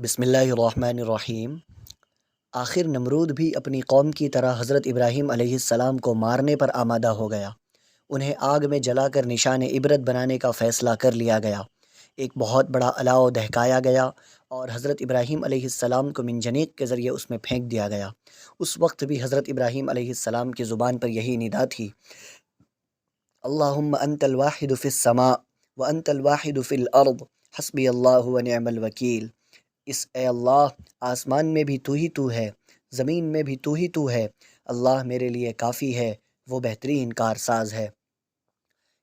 بسم اللہ الرحمن الرحیم۔ آخر نمرود بھی اپنی قوم کی طرح حضرت ابراہیم علیہ السلام کو مارنے پر آمادہ ہو گیا۔ انہیں آگ میں جلا کر نشان عبرت بنانے کا فیصلہ کر لیا گیا۔ ایک بہت بڑا الاؤ دہکایا گیا اور حضرت ابراہیم علیہ السلام کو منجنیق کے ذریعے اس میں پھینک دیا گیا۔ اس وقت بھی حضرت ابراہیم علیہ السلام کی زبان پر یہی ندا تھی، اللہم انت الواحد فی السماء وانت الواحد فی الارض حسبی اللہ ونعم الوکیل۔ اے اللہ، آسمان میں بھی تو ہے، زمین میں بھی تو ہے، اللہ میرے لیے کافی ہے، وہ بہترین کارساز ہے۔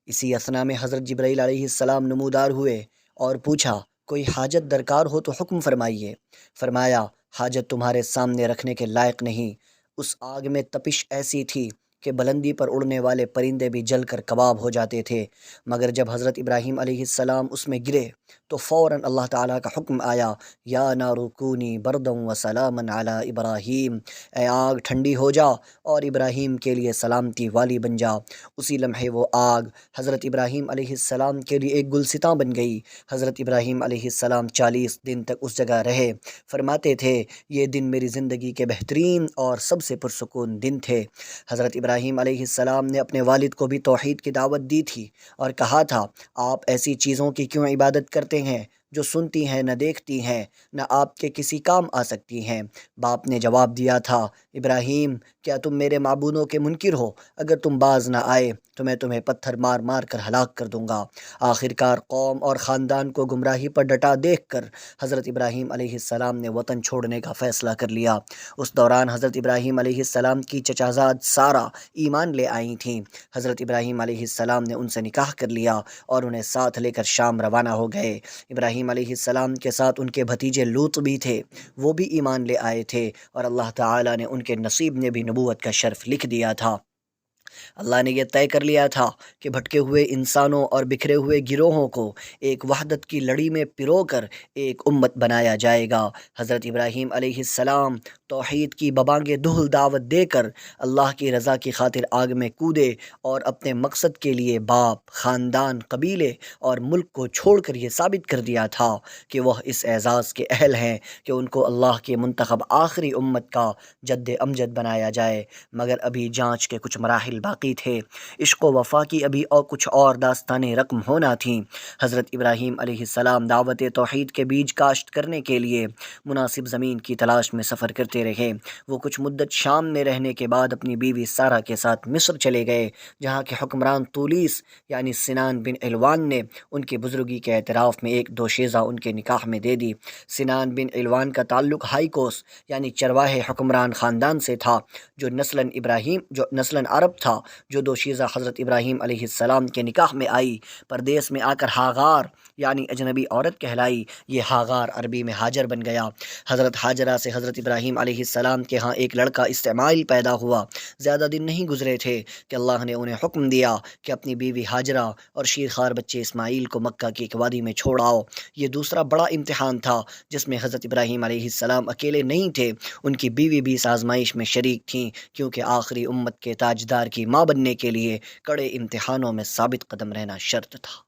اسی اثنا میں حضرت جبرائیل علیہ السلام نمودار ہوئے اور پوچھا، کوئی حاجت درکار ہو تو حکم فرمائیے۔ فرمایا، حاجت تمہارے سامنے رکھنے کے لائق نہیں۔ اس آگ میں تپش ایسی تھی کہ بلندی پر اڑنے والے پرندے بھی جل کر کباب ہو جاتے تھے، مگر جب حضرت ابراہیم علیہ السلام اس میں گرے تو فوراً اللہ تعالیٰ کا حکم آیا، یا نار کونی بردا وسلاما علی ابراہیم، اے آگ ٹھنڈی ہو جا اور ابراہیم کے لیے سلامتی والی بن جا۔ اسی لمحے وہ آگ حضرت ابراہیم علیہ السلام کے لیے ایک گلستاں بن گئی۔ حضرت ابراہیم علیہ السلام 40 دن تک اس جگہ رہے۔ فرماتے تھے، یہ دن میری زندگی کے بہترین اور سب سے پرسکون دن تھے۔ حضرت ابراہیم علیہ السلام نے اپنے والد کو بھی توحید کی دعوت دی تھی اور کہا تھا، آپ ایسی چیزوں کی کیوں عبادت کرتے ہیں جو سنتی ہیں نہ دیکھتی ہیں نہ آپ کے کسی کام آ سکتی ہیں؟ باپ نے جواب دیا تھا، ابراہیم، کیا تم میرے معبودوں کے منکر ہو؟ اگر تم باز نہ آئے تو میں تمہیں پتھر مار مار کر ہلاک کر دوں گا۔ آخرکار قوم اور خاندان کو گمراہی پر ڈٹا دیکھ کر حضرت ابراہیم علیہ السلام نے وطن چھوڑنے کا فیصلہ کر لیا۔ اس دوران حضرت ابراہیم علیہ السلام کی چچازاد سارہ ایمان لے آئی تھیں۔ حضرت ابراہیم علیہ السلام نے ان سے نکاح کر لیا اور انہیں ساتھ لے کر شام روانہ ہو گئے۔ ابراہیم علیہ السلام کے ساتھ ان کے بھتیجے لوط بھی تھے، وہ بھی ایمان لے آئے تھے اور اللہ تعالیٰ نے ان کے نصیب میں بھی نبوت کا شرف لکھ دیا تھا۔ اللہ نے یہ طے کر لیا تھا کہ بھٹکے ہوئے انسانوں اور بکھرے ہوئے گروہوں کو ایک وحدت کی لڑی میں پرو کر ایک امت بنایا جائے گا۔ حضرت ابراہیم علیہ السلام توحید کی ببانگ دہل دعوت دے کر اللہ کی رضا کی خاطر آگ میں کودے اور اپنے مقصد کے لیے باپ، خاندان، قبیلے اور ملک کو چھوڑ کر یہ ثابت کر دیا تھا کہ وہ اس اعزاز کے اہل ہیں کہ ان کو اللہ کی منتخب آخری امت کا جد امجد بنایا جائے۔ مگر ابھی جانچ کے کچھ مراحل باقی تھے، عشق و وفا کی ابھی اور کچھ اور داستانیں رقم ہونا تھیں۔ حضرت ابراہیم علیہ السلام دعوت توحید کے بیج کاشت کرنے کے لیے مناسب زمین کی تلاش میں سفر کرتے رہے۔ وہ کچھ مدت شام میں رہنے کے بعد اپنی بیوی سارہ کے ساتھ مصر چلے گئے، جہاں کے حکمران طولیس یعنی سنان بن علوان نے ان کی بزرگی کے اعتراف میں ایک دوشیزہ ان کے نکاح میں دے دی۔ سنان بن علوان کا تعلق ہائیکوس یعنی چرواہے حکمران خاندان سے تھا، جو نسلاً عرب تھا، جو دوشیزہ حضرت ابراہیم علیہ السلام کے نکاح میں آئی، پردیس میں آ کر ہاغار یعنی اجنبی عورت کہلائی۔ یہ ہاغار عربی میں ہاجر بن گیا۔ حضرت ہاجرہ سے حضرت ابراہیم علیہ السلام کے ہاں ایک لڑکا اسماعیل پیدا ہوا۔ زیادہ دن نہیں گزرے تھے کہ اللہ نے انہیں حکم دیا کہ اپنی بیوی ہاجرہ اور شیرخوار بچے اسماعیل کو مکہ کی ایک وادی میں چھوڑ آؤ۔ یہ دوسرا بڑا امتحان تھا جس میں حضرت ابراہیم علیہ السلام اکیلے نہیں تھے، ان کی بیوی بھی اس آزمائش میں شریک تھیں، کیونکہ آخری امت کے تاجدار کی ماں بننے کے لیے کڑے امتحانوں میں ثابت قدم رہنا شرط تھا۔